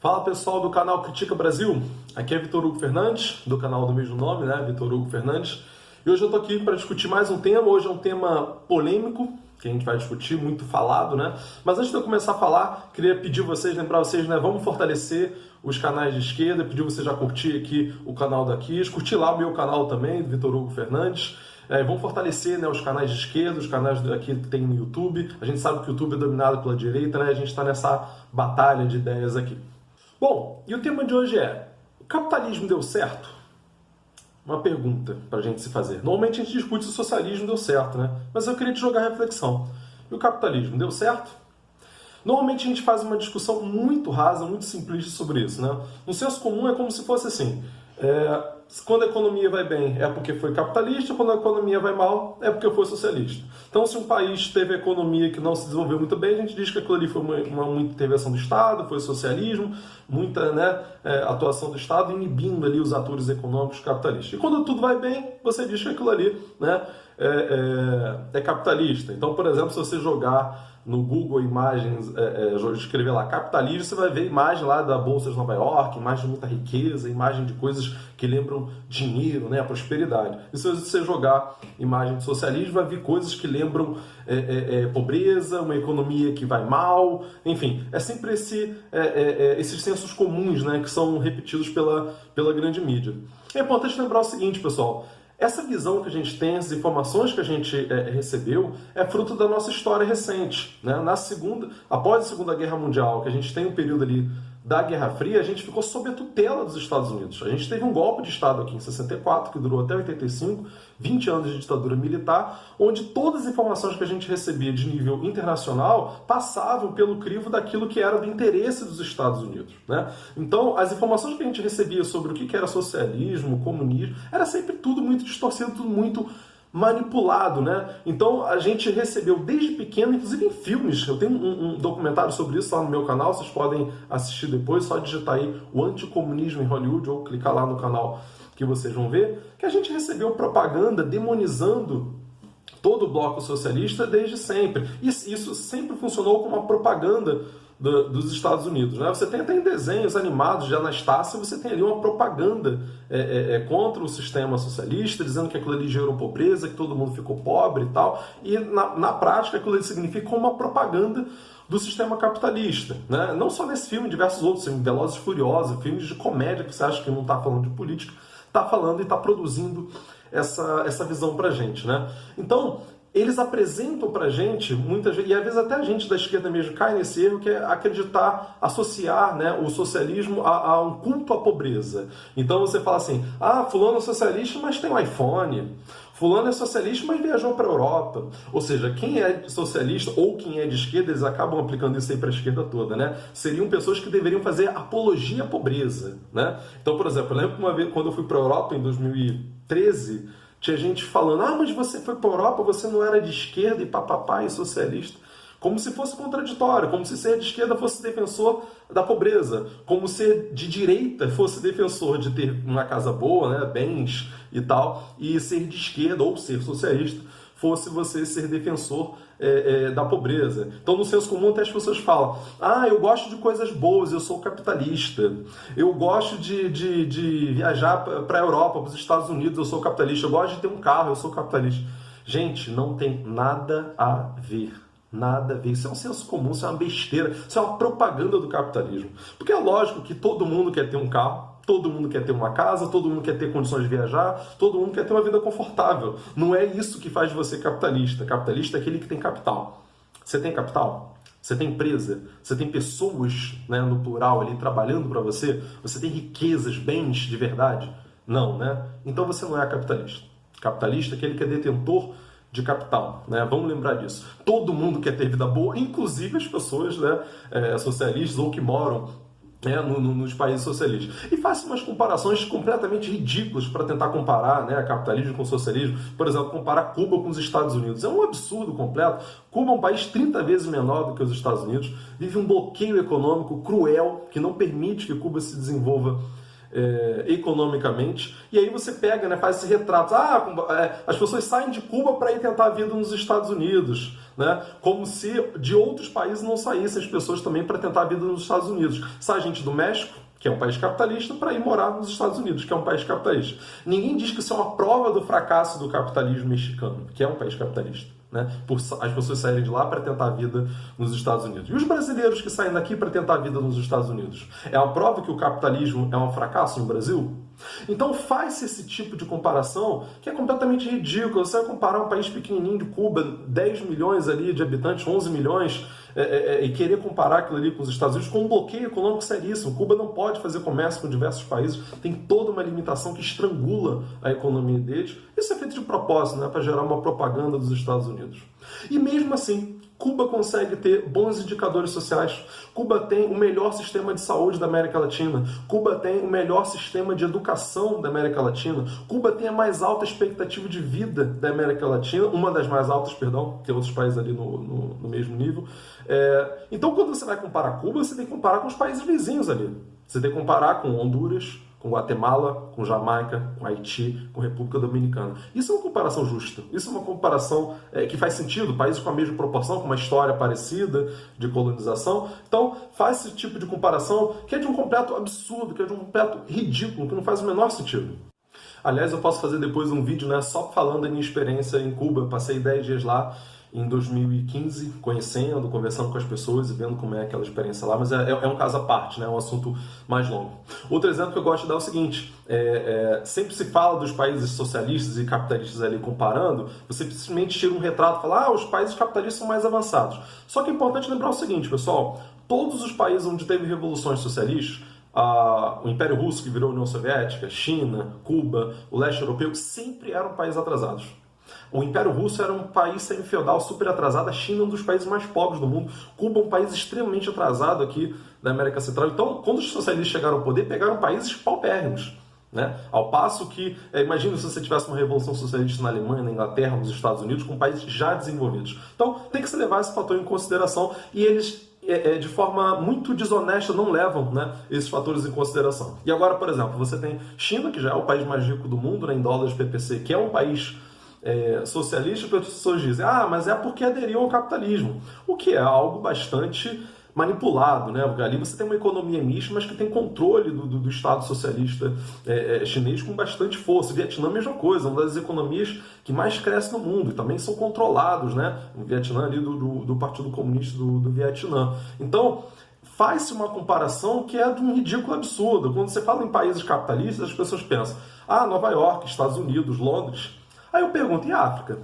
Fala pessoal do canal Critica Brasil, aqui é Vitor Hugo Fernandes, do canal do mesmo nome, né? Vitor Hugo Fernandes. E hoje eu tô aqui para discutir mais um tema. Hoje é um tema polêmico, que a gente vai discutir, muito falado, né? Mas antes de eu começar a falar, queria pedir vocês, lembrar vocês, né? Vamos fortalecer os canais de esquerda, pedir você já curtir aqui o canal da Kiss, curtir lá o meu canal também, Vitor Hugo Fernandes. Vamos fortalecer, né, os canais de esquerda, os canais aqui que tem no YouTube. A gente sabe que o YouTube é dominado pela direita, né? A gente está nessa batalha de ideias aqui. Bom, e o tema de hoje é: o capitalismo deu certo? Uma pergunta para a gente se fazer. Normalmente a gente discute se o socialismo deu certo, né? Mas eu queria te jogar a reflexão. E o capitalismo deu certo? Normalmente a gente faz uma discussão muito rasa, muito simplista sobre isso, né? No senso comum é como se fosse assim: quando a economia vai bem é porque foi capitalista, quando a economia vai mal é porque foi socialista. Então, se um país teve economia que não se desenvolveu muito bem, a gente diz que aquilo ali foi muita intervenção do Estado, foi socialismo, muita, né, atuação do Estado inibindo ali os atores econômicos capitalistas. E quando tudo vai bem, você diz que aquilo ali, né, é capitalista. Então, por exemplo, se você jogar no Google imagens, escrever lá capitalismo, você vai ver imagem lá da Bolsa de Nova York, imagem de muita riqueza, imagem de coisas que lembram dinheiro, né, prosperidade. E se você jogar imagem de socialismo, vai ver coisas que lembram pobreza, uma economia que vai mal, enfim. É sempre esses sensos comuns, né, que são repetidos pela grande mídia. É importante lembrar o seguinte, pessoal: essa visão que a gente tem, essas informações que a gente recebeu, é fruto da nossa história recente, né? Após a Segunda Guerra Mundial, que a gente tem um período ali da Guerra Fria, a gente ficou sob a tutela dos Estados Unidos. A gente teve um golpe de Estado aqui em 64, que durou até 85, 20 anos de ditadura militar, onde todas as informações que a gente recebia de nível internacional passavam pelo crivo daquilo que era do interesse dos Estados Unidos, né? Então, as informações que a gente recebia sobre o que era socialismo, comunismo, era sempre tudo muito distorcido, tudo muito manipulado, né? Então a gente recebeu desde pequeno, inclusive em filmes. Eu tenho um documentário sobre isso lá no meu canal, vocês podem assistir depois, só digitar aí o anticomunismo em Hollywood ou clicar lá no canal que vocês vão ver, que a gente recebeu propaganda demonizando todo o bloco socialista desde sempre. Isso sempre funcionou como uma propaganda dos Estados Unidos, né? Você tem até em desenhos animados de Anastácia, você tem ali uma propaganda contra o sistema socialista, dizendo que aquilo ali gerou pobreza, que todo mundo ficou pobre e tal. E na prática aquilo ali significa uma propaganda do sistema capitalista, né? Não só nesse filme, diversos outros, filmes, Velozes e Furiosos, filmes de comédia que você acha que não está falando de política, está falando e está produzindo essa visão pra gente, né? Então, eles apresentam pra gente, muitas vezes, e às vezes até a gente da esquerda mesmo cai nesse erro, que é acreditar, associar, né, o socialismo a um culto à pobreza. Então você fala assim: fulano é socialista, mas tem um iPhone. Fulano é socialista, mas viajou para a Europa. Ou seja, quem é socialista ou quem é de esquerda, eles acabam aplicando isso aí para a esquerda toda, né? Seriam pessoas que deveriam fazer apologia à pobreza, né? Então, por exemplo, eu lembro que uma vez, quando eu fui para a Europa em 2013, tinha gente falando: mas você foi para a Europa, você não era de esquerda e papapá e socialista. Como se fosse contraditório, como se ser de esquerda fosse defensor da pobreza, como ser de direita fosse defensor de ter uma casa boa, né, bens e tal, e ser de esquerda ou ser socialista fosse você ser defensor da pobreza. Então, no senso comum, até as pessoas falam: eu gosto de coisas boas, eu sou capitalista. Eu gosto de viajar para a Europa, para os Estados Unidos, eu sou capitalista. Eu gosto de ter um carro, eu sou capitalista. Gente, não tem nada a ver. Nada a ver. Isso é um senso comum, isso é uma besteira, isso é uma propaganda do capitalismo. Porque é lógico que todo mundo quer ter um carro, todo mundo quer ter uma casa, todo mundo quer ter condições de viajar, todo mundo quer ter uma vida confortável. Não é isso que faz de você capitalista. Capitalista é aquele que tem capital. Você tem capital? Você tem empresa? Você tem pessoas, né, no plural ali trabalhando para você? Você tem riquezas, bens de verdade? Não, né? Então você não é capitalista. Capitalista é aquele que é detentor de capital, né? Vamos lembrar disso. Todo mundo quer ter vida boa, inclusive as pessoas, né, socialistas ou que moram, né, nos países socialistas. E faço umas comparações completamente ridículas para tentar comparar, né, capitalismo com socialismo. Por exemplo, comparar Cuba com os Estados Unidos. É um absurdo completo. Cuba é um país 30 vezes menor do que os Estados Unidos, vive um bloqueio econômico cruel que não permite que Cuba se desenvolva economicamente. E aí você pega, né, faz esse retrato: as pessoas saem de Cuba para ir tentar a vida nos Estados Unidos, né? Como se de outros países não saíssem as pessoas também para tentar a vida nos Estados Unidos. Sai gente do México, que é um país capitalista, para ir morar nos Estados Unidos, que é um país capitalista. Ninguém diz que isso é uma prova do fracasso do capitalismo mexicano, que é um país capitalista, né? Por as pessoas saírem de lá para tentar a vida nos Estados Unidos. E os brasileiros que saem daqui para tentar a vida nos Estados Unidos? É uma prova que o capitalismo é um fracasso no Brasil? Então faz-se esse tipo de comparação que é completamente ridículo. Você vai comparar um país pequenininho de Cuba, 10 milhões ali de habitantes, 11 milhões, e querer comparar aquilo ali com os Estados Unidos com um bloqueio econômico seríssimo. Cuba não pode fazer comércio com diversos países, tem toda uma limitação que estrangula a economia deles. Isso é feito de propósito, né, para gerar uma propaganda dos Estados Unidos. E mesmo assim, Cuba consegue ter bons indicadores sociais. Cuba tem o melhor sistema de saúde da América Latina. Cuba tem o melhor sistema de educação da América Latina. Cuba tem a mais alta expectativa de vida da América Latina, uma das mais altas, perdão, que outros países ali no mesmo nível. Então, quando você vai comparar Cuba, você tem que comparar com os países vizinhos ali. Você tem que comparar com Honduras, com Guatemala, com Jamaica, com Haiti, com República Dominicana. Isso é uma comparação justa. Isso é uma comparação que faz sentido. Países com a mesma proporção, com uma história parecida de colonização. Então, faz esse tipo de comparação que é de um completo absurdo, que é de um completo ridículo, que não faz o menor sentido. Aliás, eu posso fazer depois um vídeo, né, só falando da minha experiência em Cuba. Eu passei 10 dias lá em 2015, conhecendo, conversando com as pessoas e vendo como é aquela experiência lá, mas é um caso à parte, né? É um assunto mais longo. Outro exemplo que eu gosto de dar é o seguinte, sempre se fala dos países socialistas e capitalistas ali comparando, você simplesmente tira um retrato e fala, os países capitalistas são mais avançados. Só que é importante lembrar o seguinte, pessoal, todos os países onde teve revoluções socialistas, o Império Russo, que virou União Soviética, China, Cuba, o leste europeu, sempre eram países atrasados. O Império Russo era um país semi-feudal super atrasado, a China é um dos países mais pobres do mundo, Cuba é um país extremamente atrasado aqui da América Central. Então, quando os socialistas chegaram ao poder, pegaram países paupérrimos, né? Ao passo que, imagina se você tivesse uma revolução socialista na Alemanha, na Inglaterra, nos Estados Unidos, com países já desenvolvidos. Então, tem que se levar esse fator em consideração e eles, de forma muito desonesta, não levam, né, esses fatores em consideração. E agora, por exemplo, você tem China, que já é o país mais rico do mundo, né, em dólares PPC, que é um país socialista, as pessoas dizem, mas é porque aderiu ao capitalismo, o que é algo bastante manipulado, né? Ali você tem uma economia mista, mas que tem controle do Estado socialista chinês com bastante força. O Vietnã, mesma coisa, uma das economias que mais cresce no mundo, e também são controlados, né? O Vietnã ali do Partido Comunista do Vietnã. Então, faz-se uma comparação que é de um ridículo absurdo. Quando você fala em países capitalistas, as pessoas pensam, Nova York, Estados Unidos, Londres. Aí eu pergunto, e a África?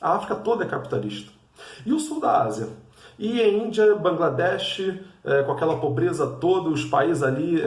A África toda é capitalista. E o sul da Ásia? E a Índia, Bangladesh, com aquela pobreza toda, os países ali,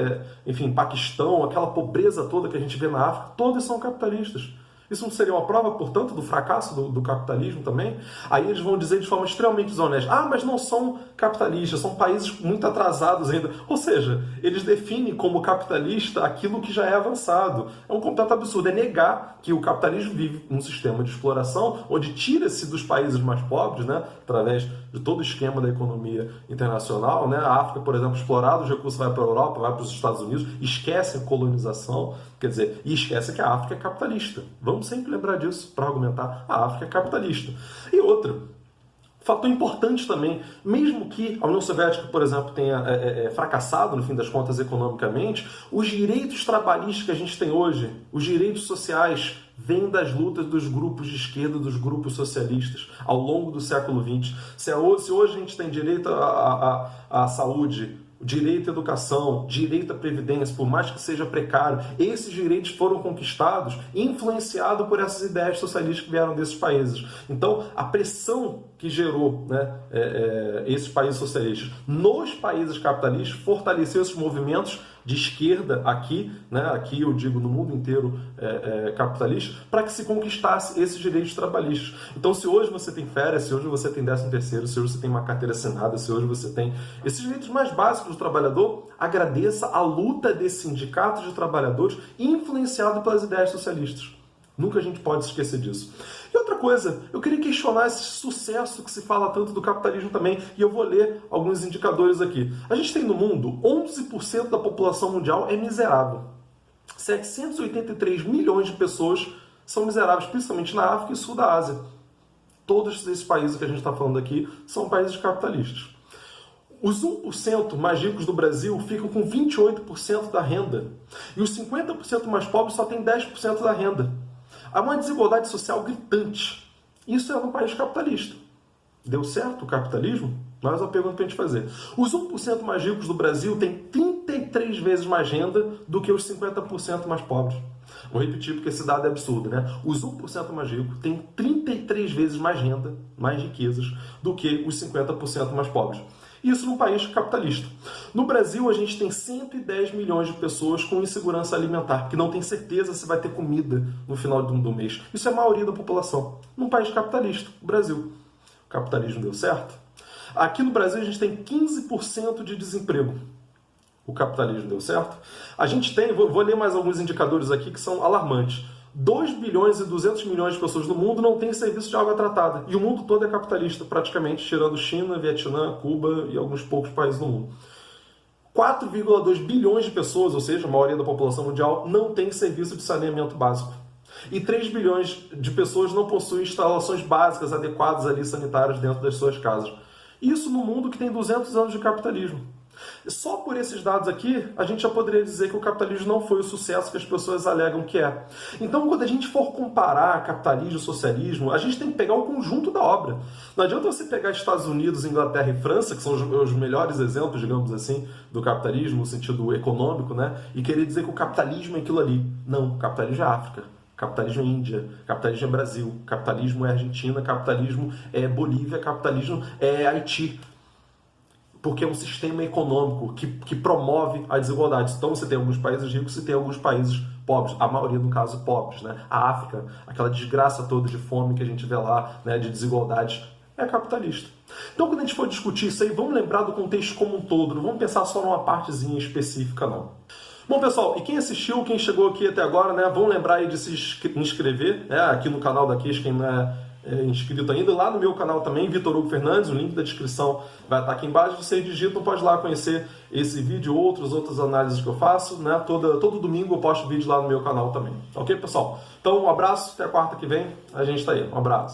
enfim, Paquistão, aquela pobreza toda que a gente vê na África, todos são capitalistas. Isso não seria uma prova, portanto, do fracasso do capitalismo também? Aí eles vão dizer de forma extremamente desonesta, mas não são capitalistas, são países muito atrasados ainda. Ou seja, eles definem como capitalista aquilo que já é avançado. É um completo absurdo, é negar que o capitalismo vive um sistema de exploração onde tira-se dos países mais pobres, né, através de todo o esquema da economia internacional, né? A África, por exemplo, explorada, os recursos vai para a Europa, vai para os Estados Unidos, esquece a colonização, quer dizer, e esquece que a África é capitalista. Vamos sempre lembrar disso para argumentar, a África é capitalista. E outra, fator importante também, mesmo que a União Soviética, por exemplo, tenha fracassado, no fim das contas, economicamente, os direitos trabalhistas que a gente tem hoje, os direitos sociais, vêm das lutas dos grupos de esquerda, dos grupos socialistas, ao longo do século XX. Se hoje a gente tem direito à saúde, direito à educação, direito à previdência, por mais que seja precário, esses direitos foram conquistados e influenciados por essas ideias socialistas que vieram desses países. Então, a pressão que gerou, né, esses países socialistas nos países capitalistas fortaleceu esses movimentos de esquerda aqui, né, aqui eu digo no mundo inteiro capitalista, para que se conquistasse esses direitos trabalhistas. Então, se hoje você tem férias, se hoje você tem 13º, se hoje você tem uma carteira assinada, se hoje você tem esses direitos mais básicos do trabalhador, agradeça a luta desse sindicato de trabalhadores influenciado pelas ideias socialistas. Nunca a gente pode esquecer disso. E outra coisa, eu queria questionar esse sucesso que se fala tanto do capitalismo também, e eu vou ler alguns indicadores aqui. A gente tem no mundo 11% da população mundial é miserável. 783 milhões de pessoas são miseráveis, principalmente na África e Sul da Ásia. Todos esses países que a gente está falando aqui são países capitalistas. Os 1% mais ricos do Brasil ficam com 28% da renda. E os 50% mais pobres só têm 10% da renda. Há uma desigualdade social gritante. Isso é um país capitalista. Deu certo o capitalismo? Mais uma pergunta para a gente fazer. Os 1% mais ricos do Brasil têm 33 vezes mais renda do que os 50% mais pobres. Vou repetir porque esse dado é absurdo, né? Os 1% mais ricos têm 33 vezes mais renda, mais riquezas, do que os 50% mais pobres. Isso num país capitalista. No Brasil, a gente tem 110 milhões de pessoas com insegurança alimentar, que não tem certeza se vai ter comida no final do mês. Isso é a maioria da população. Num país capitalista, o Brasil. O capitalismo deu certo? Aqui no Brasil, a gente tem 15% de desemprego. O capitalismo deu certo? A gente tem, vou ler mais alguns indicadores aqui que são alarmantes. 2 bilhões e 200 milhões de pessoas no mundo não têm serviço de água tratada. E o mundo todo é capitalista, praticamente, tirando China, Vietnã, Cuba e alguns poucos países do mundo. 4,2 bilhões de pessoas, ou seja, a maioria da população mundial, não tem serviço de saneamento básico. E 3 bilhões de pessoas não possuem instalações básicas adequadas ali sanitárias dentro das suas casas. Isso no mundo que tem 200 anos de capitalismo. Só por esses dados aqui, a gente já poderia dizer que o capitalismo não foi o sucesso que as pessoas alegam que é. Então, quando a gente for comparar capitalismo e socialismo, a gente tem que pegar o conjunto da obra. Não adianta você pegar Estados Unidos, Inglaterra e França, que são os melhores exemplos, digamos assim, do capitalismo no sentido econômico, né? E querer dizer que o capitalismo é aquilo ali. Não, o capitalismo é África. Capitalismo é Índia, capitalismo é Brasil, capitalismo é Argentina, capitalismo é Bolívia, capitalismo é Haiti. Porque é um sistema econômico que promove a desigualdade. Então você tem alguns países ricos e tem alguns países pobres. A maioria, no caso, pobres. Né? A África, aquela desgraça toda de fome que a gente vê lá, né, de desigualdades, é capitalista. Então quando a gente for discutir isso aí, vamos lembrar do contexto como um todo. Não vamos pensar só numa partezinha específica, não. Bom, pessoal, e quem assistiu, quem chegou aqui até agora, né, vão lembrar aí de se inscrever, né, aqui no canal da Kish, quem não é inscrito ainda, lá no meu canal também, Vitor Hugo Fernandes, o link da descrição vai estar aqui embaixo, vocês digitam, pode ir lá conhecer esse vídeo, outras análises que eu faço, né, todo domingo eu posto vídeo lá no meu canal também, ok, pessoal? Então, um abraço, até a quarta que vem, a gente tá aí, um abraço.